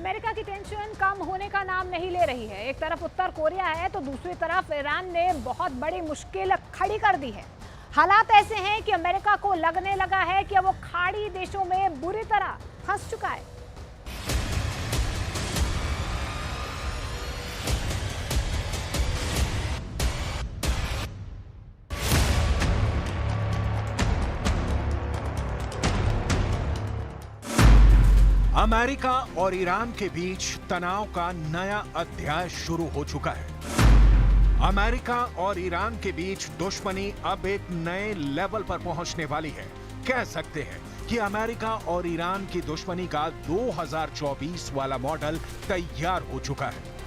America की tension कम होने का नाम नहीं ले रही है। एक तरफ उत्तर कोरिया है तो दूसरी तरफ ईरान ने बहुत बड़ी मुश्किल खड़ी कर दी है। हालात ऐसे हैं कि अमेरिका को लगने लगा है कि वो खाड़ी देशों में बुरी तरह फंस चुका है। अमेरिका और ईरान के बीच तनाव का नया अध्याय शुरू हो चुका है। अमेरिका और ईरान के बीच दुश्मनी अब एक नए लेवल पर पहुंचने वाली है। कह सकते हैं कि अमेरिका और ईरान की दुश्मनी का 2024 वाला मॉडल तैयार हो चुका है।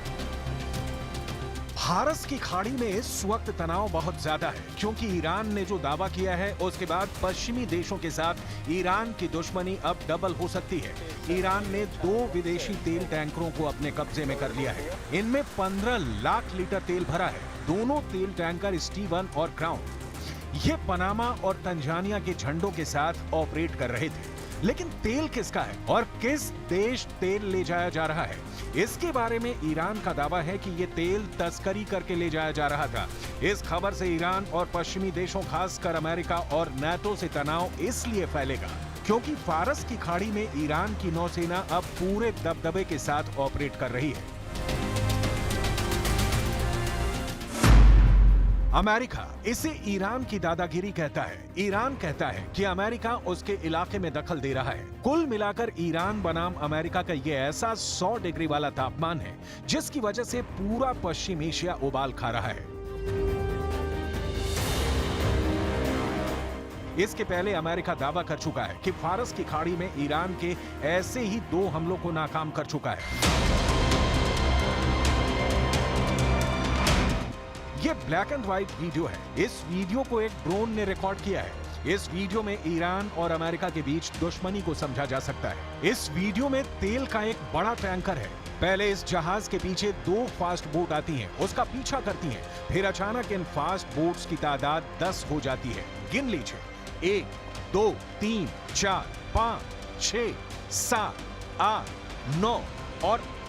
फारस की खाड़ी में इस वक्त तनाव बहुत ज्यादा है, क्योंकि ईरान ने जो दावा किया है उसके बाद पश्चिमी देशों के साथ ईरान की दुश्मनी अब डबल हो सकती है। ईरान ने 2 विदेशी तेल टैंकरों को अपने कब्जे में कर लिया है। इनमें 15 लाख लीटर तेल भरा है। दोनों तेल टैंकर स्टीवन और क्राउन ये पनामा और तंजानिया के झंडों के साथ ऑपरेट कर रहे थे। लेकिन तेल किसका है और किस देश तेल ले जाया जा रहा है, इसके बारे में ईरान का दावा है कि ये तेल तस्करी करके ले जाया जा रहा था। इस खबर से ईरान और पश्चिमी देशों, खासकर अमेरिका और नाटो से तनाव इसलिए फैलेगा क्योंकि फारस की खाड़ी में ईरान की नौसेना अब पूरे दबदबे के साथ ऑपरेट कर रही है। अमेरिका इसे ईरान की दादागिरी कहता है। ईरान कहता है कि अमेरिका उसके इलाके में दखल दे रहा है। कुल मिलाकर ईरान बनाम अमेरिका का ये ऐसा 100 डिग्री वाला तापमान है जिसकी वजह से पूरा पश्चिम एशिया उबाल खा रहा है। इसके पहले अमेरिका दावा कर चुका है कि फारस की खाड़ी में ईरान के ऐसे ही 2 हमलों को नाकाम कर चुका है। ये ब्लैक एंड व्हाइट वीडियो है। इस वीडियो को एक ड्रोन ने रिकॉर्ड किया है। इस वीडियो में ईरान और अमेरिका के बीच दुश्मनी को समझा जा सकता है। इस वीडियो में तेल का एक बड़ा टैंकर है। पहले इस जहाज के पीछे 2 फास्ट बोट आती हैं, उसका पीछा करती हैं। फिर अचानक इन फास्ट बोट्स की तादाद 10 हो जाती है। गिन लीजिए, 1 2 3 4 5 6 7 8 9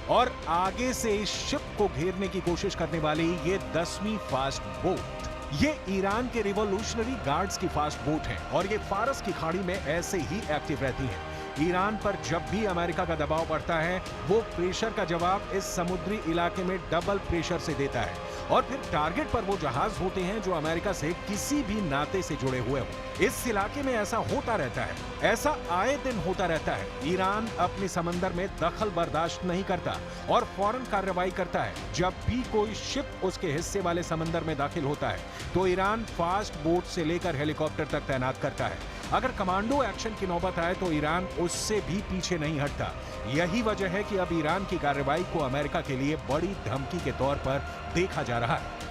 और आगे से इस शिप को घेरने की कोशिश करने वाली ये 10वीं फास्ट बोट। ये ईरान के रिवॉल्यूशनरी गार्ड्स की फास्ट बोट है और ये फारस की खाड़ी में ऐसे ही एक्टिव रहती हैं। ईरान पर जब भी अमेरिका का दबाव बढ़ता है, वो प्रेशर का जवाब इस समुद्री इलाके में डबल प्रेशर से देता है और फिर टारगेट पर वो जहाज होते हैं जो अमेरिका से किसी भी नाते से जुड़े हुए हो। इस इलाके में ऐसा होता रहता है, ऐसा आए दिन होता रहता है। ईरान अपने समंदर में दखल बर्दाश्त नहीं करता और फौरन कार्रवाई करता है। जब भी कोई शिप उसके हिस्से वाले समंदर में दाखिल होता है तो ईरान फास्ट बोट से लेकर हेलीकॉप्टर तक तैनात करता है। अगर कमांडो एक्शन की नौबत आए तो ईरान उससे भी पीछे नहीं हटता। यही वजह है कि अब ईरान की कार्रवाई को अमेरिका के लिए बड़ी धमकी के तौर पर देखा जा रहा है।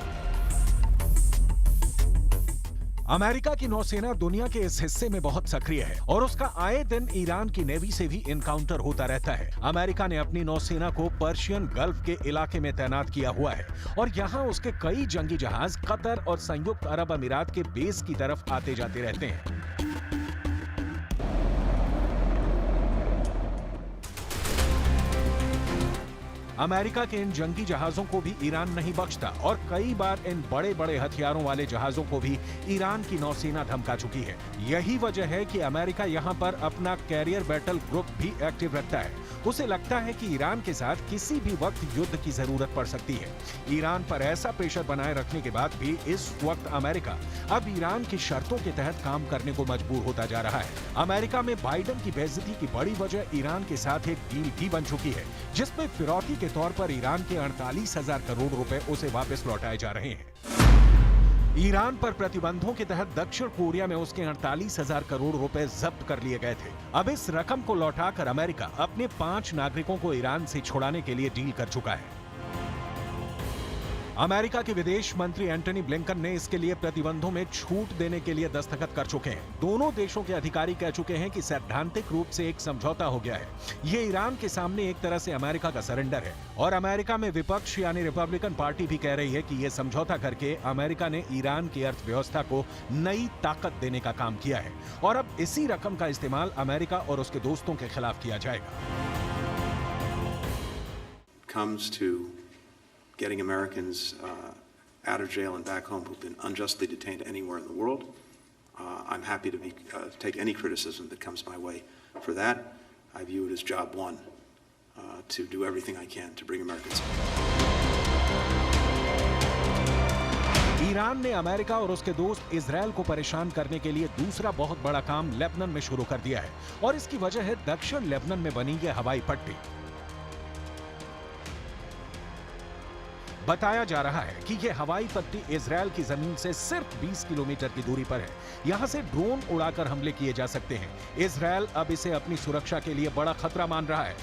अमेरिका की नौसेना दुनिया के इस हिस्से में बहुत सक्रिय है और उसका आए दिन ईरान की नेवी से भी इनकाउंटर होता रहता है। अमेरिका ने अपनी नौसेना को पर्शियन गल्फ के इलाके में तैनात किया हुआ है और यहाँ उसके कई जंगी जहाज कतर और संयुक्त अरब अमीरात के बेस की तरफ आते जाते रहते हैं। अमेरिका के इन जंगी जहाजों को भी ईरान नहीं बख्शता और कई बार इन बड़े बड़े हथियारों वाले जहाजों को भी ईरान की नौसेना धमका चुकी है। यही वजह है कि अमेरिका यहाँ पर अपना कैरियर बैटल ग्रुप भी एक्टिव रखता है। उसे लगता है कि ईरान के साथ किसी भी वक्त युद्ध की जरूरत पड़ सकती है। ईरान पर ऐसा प्रेशर बनाए रखने के बाद भी इस वक्त अमेरिका अब ईरान की शर्तों के तहत काम करने को मजबूर होता जा रहा है। अमेरिका में बाइडेन की बेइज्जती की बड़ी वजह ईरान के साथ एक डील भी बन चुकी है, जिसमें फिरौती के तौर पर ईरान के 48,000 करोड़ रुपए उसे वापस लौटाए जा रहे हैं। ईरान पर प्रतिबंधों के तहत दक्षिण कोरिया में उसके 48,000 करोड़ रुपए जब्त कर लिए गए थे। अब इस रकम को लौटाकर अमेरिका अपने 5 नागरिकों को ईरान से छुड़ाने के लिए डील कर चुका है। अमेरिका के विदेश मंत्री एंटनी ब्लिंकन ने इसके लिए प्रतिबंधों में छूट देने के लिए दस्तखत कर चुके हैं। दोनों देशों के अधिकारी कह चुके हैं कि सैद्धांतिक रूप से एक समझौता हो गया है। ये ईरान के सामने एक तरह से अमेरिका का सरेंडर है और अमेरिका में विपक्ष यानी रिपब्लिकन पार्टी भी कह रही है कि ये समझौता करके अमेरिका ने ईरान की अर्थव्यवस्था को नई ताकत देने का काम किया है और अब इसी रकम का इस्तेमाल अमेरिका और उसके दोस्तों के खिलाफ किया जाएगा। comes to getting Americans out of jail and back home who've been unjustly detained anywhere in the world, I'm happy to take any criticism that comes my way for that. I view it as job one, to do everything I can to bring Americans home. Iran ने America और उसके दोस्त Israel को परेशान करने के लिए दूसरा बहुत बड़ा काम लेबनान में शुरू कर दिया है और इसकी वजह है दक्षिण लेबनान में बनी ये हवाई पट्टी। बताया जा रहा है कि यह हवाई पट्टी इजरायल की जमीन से सिर्फ 20 किलोमीटर की दूरी पर है। यहां से ड्रोन उड़ाकर हमले किए जा सकते हैं। इजरायल अब इसे अपनी सुरक्षा के लिए बड़ा खतरा मान रहा है।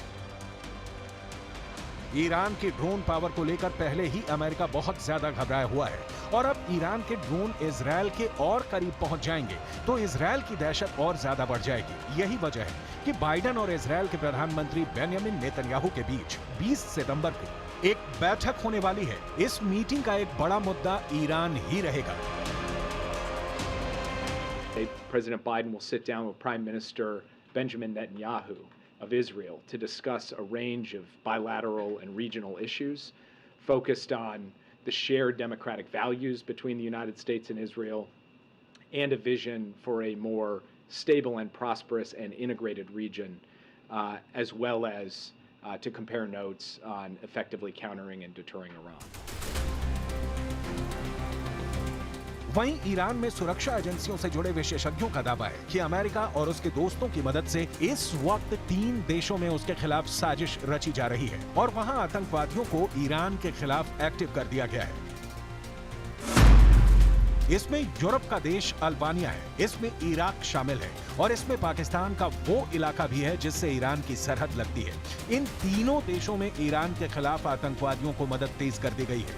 ईरान की ड्रोन पावर को लेकर पहले ही अमेरिका बहुत ज्यादा घबराया हुआ है और अब ईरान के ड्रोन इजरायल के और करीब पहुंच जाएंगे तो इजरायल की दहशत और ज्यादा बढ़ जाएगी। यही वजह है कि बाइडेन और इजरायल के प्रधानमंत्री बेंयामिन नेतन्याहू के बीच 20 सितंबर को एक बैठक होने वाली है। इस मीटिंग का एक बड़ा मुद्दा ईरान ही रहेगा। President Biden will sit down with Prime Minister Benjamin Netanyahu of Israel to discuss a range of bilateral and regional issues focused on the shared democratic values between the United States and Israel and a vision for a more stable and prosperous and integrated region, as well as to compare notes on effectively countering and deterring Iran. वहीं Iran में सुरक्षा एजेंसियों से जुड़े विशेषज्ञों का दावा है कि अमेरिका और उसके दोस्तों की मदद से इस वक्त 3 देशों में उसके खिलाफ साजिश रची जा रही है और वहां आतंकवादियों को ईरान के खिलाफ एक्टिव कर दिया गया है। इसमें यूरोप का देश अल्बानिया है, इसमें इराक शामिल है और इसमें पाकिस्तान का वो इलाका भी है जिससे ईरान की सरहद लगती है। इन तीनों देशों में ईरान के खिलाफ आतंकवादियों को मदद तेज कर दी गई है।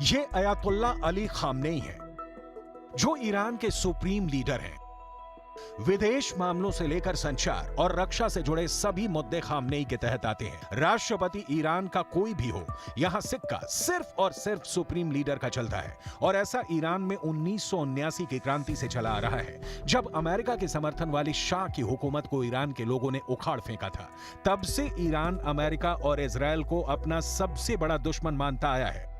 ये अयातुल्ला अली खामनेई हैं, जो ईरान के सुप्रीम लीडर हैं। विदेश मामलों से लेकर संचार और रक्षा से जुड़े सभी मुद्दे खामनेई के तहत आते हैं। राष्ट्रपति ईरान का कोई भी हो, यहां सिक्का सिर्फ और सिर्फ सुप्रीम लीडर का चलता है और ऐसा ईरान में 1979 की क्रांति से चला आ रहा है, जब अमेरिका के समर्थन वाली शाह की हुकूमत को ईरान के लोगों ने उखाड़ फेंका था। तब से ईरान अमेरिका और इजरायल को अपना सबसे बड़ा दुश्मन मानता आया है।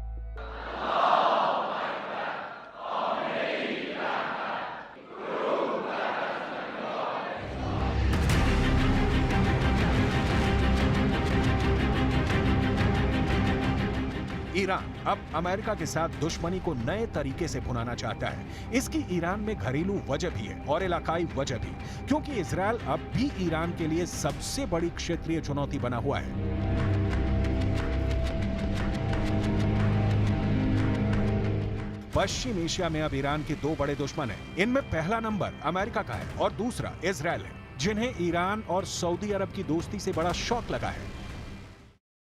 ईरान अब अमेरिका के साथ दुश्मनी को नए तरीके से भुनाना चाहता है। इसकी ईरान में घरेलू वजह भी है और इलाकाई वजह भी, क्योंकि इजरायल अब भी ईरान के लिए सबसे बड़ी क्षेत्रीय चुनौती बना हुआ है। पश्चिम एशिया में अब ईरान के 2 बड़े दुश्मन हैं। इनमें पहला नंबर अमेरिका का है और दूसरा इजरायल है, जिन्हें ईरान और सऊदी अरब की दोस्ती से बड़ा शौक लगा है।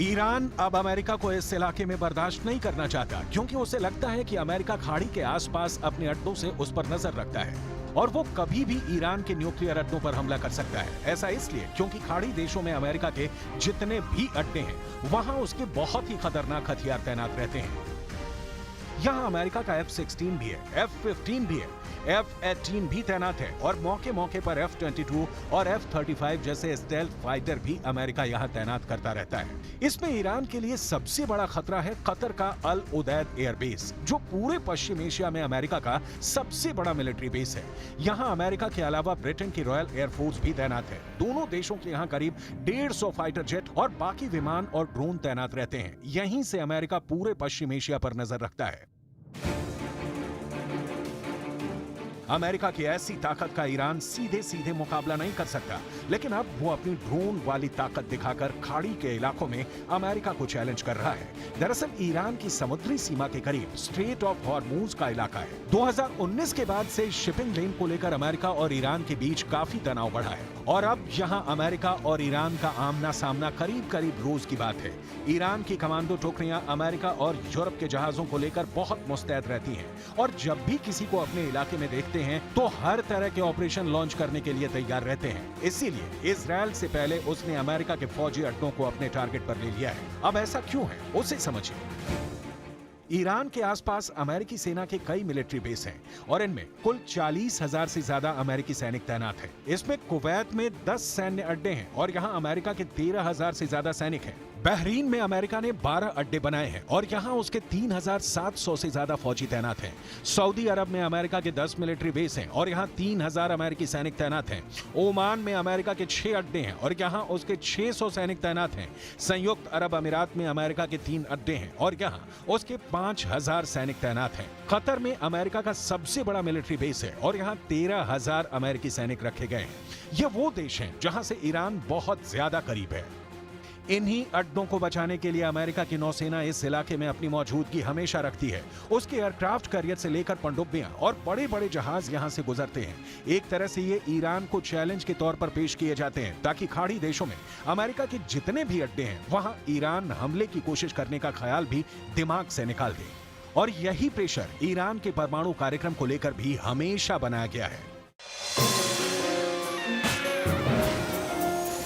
ईरान अब अमेरिका को इस इलाके में बर्दाश्त नहीं करना चाहता, क्योंकि उसे लगता है कि अमेरिका खाड़ी के आसपास अपने अड्डों से उस पर नजर रखता है और वो कभी भी ईरान के न्यूक्लियर अड्डों पर हमला कर सकता है। ऐसा इसलिए क्योंकि खाड़ी देशों में अमेरिका के जितने भी अड्डे हैं, वहां उसके बहुत ही खतरनाक हथियार तैनात रहते हैं। यहाँ अमेरिका का F-16 भी है, F-15 भी है, F-18 भी तैनात है और मौके मौके पर F-22 और F-35 जैसे स्टेल्थ फाइटर भी अमेरिका यहाँ तैनात करता रहता है। इसमें ईरान के लिए सबसे बड़ा खतरा है कतर का अल उदैद एयरबेस, जो पूरे पश्चिम एशिया में अमेरिका का सबसे बड़ा मिलिट्री बेस है। यहाँ अमेरिका के अलावा ब्रिटेन की रॉयल एयरफोर्स भी तैनात है। दोनों देशों के यहाँ करीब 150 फाइटर जेट और बाकी विमान और ड्रोन तैनात रहते हैं। यहीं से अमेरिका पूरे पश्चिम एशिया पर नजर रखता है। अमेरिका की ऐसी ताकत का ईरान सीधे सीधे मुकाबला नहीं कर सकता, लेकिन अब वो अपनी ड्रोन वाली ताकत दिखाकर खाड़ी के इलाकों में अमेरिका को चैलेंज कर रहा है। दरअसल ईरान की समुद्री सीमा के करीब स्ट्रेट ऑफ हॉर्मूज का इलाका है। 2019 के बाद से शिपिंग लेन को लेकर अमेरिका और ईरान के बीच काफी तनाव बढ़ा है और अब यहाँ अमेरिका और ईरान का आमना सामना करीब करीब रोज की बात है। ईरान की कमांडो टुकड़ियां अमेरिका और यूरोप के जहाजों को लेकर बहुत मुस्तैद रहती हैं और जब भी किसी को अपने इलाके में देखते हैं तो हर तरह के ऑपरेशन लॉन्च करने के लिए तैयार रहते हैं। इसीलिए इजराइल से पहले उसने अमेरिका के फौजी अड्डों को अपने टारगेट पर ले लिया है। अब ऐसा क्यों है, उसे समझिए। ईरान के आसपास अमेरिकी सेना के कई मिलिट्री बेस हैं और इनमें कुल 40,000 से ज्यादा अमेरिकी सैनिक तैनात हैं। इसमें कुवैत में 10 सैन्य अड्डे हैं और यहाँ अमेरिका के 13,000 से ज्यादा सैनिक हैं। बहरीन में अमेरिका ने 12 अड्डे बनाए हैं और यहाँ उसके 3,700 से ज्यादा फौजी तैनात हैं। सऊदी अरब में अमेरिका के 10 मिलिट्री बेस हैं और यहाँ 3,000 अमेरिकी सैनिक तैनात हैं। ओमान में अमेरिका के 6 अड्डे हैं और यहाँ उसके 600 सैनिक तैनात हैं। संयुक्त अरब अमीरात में अमेरिका के 3 अड्डे हैं और यहाँ उसके 5,000 सैनिक तैनात हैं। कतर में अमेरिका का सबसे बड़ा मिलिट्री बेस है और यहाँ 13,000 अमेरिकी सैनिक रखे गए हैं। ये वो देश हैं जहाँ से ईरान बहुत ज्यादा करीब है। इन्हीं अड्डों को बचाने के लिए अमेरिका की नौसेना इस इलाके में अपनी मौजूदगी हमेशा रखती है। उसके एयरक्राफ्ट कैरियर से लेकर पनडुब्बियां और बड़े बड़े जहाज यहां से गुजरते हैं। एक तरह से ये ईरान को चैलेंज के तौर पर पेश किए जाते हैं ताकि खाड़ी देशों में अमेरिका के जितने भी अड्डे हैं वहां ईरान हमले की कोशिश करने का ख्याल भी दिमाग से निकाल दे। और यही प्रेशर ईरान के परमाणु कार्यक्रम को लेकर भी हमेशा बनाया गया है।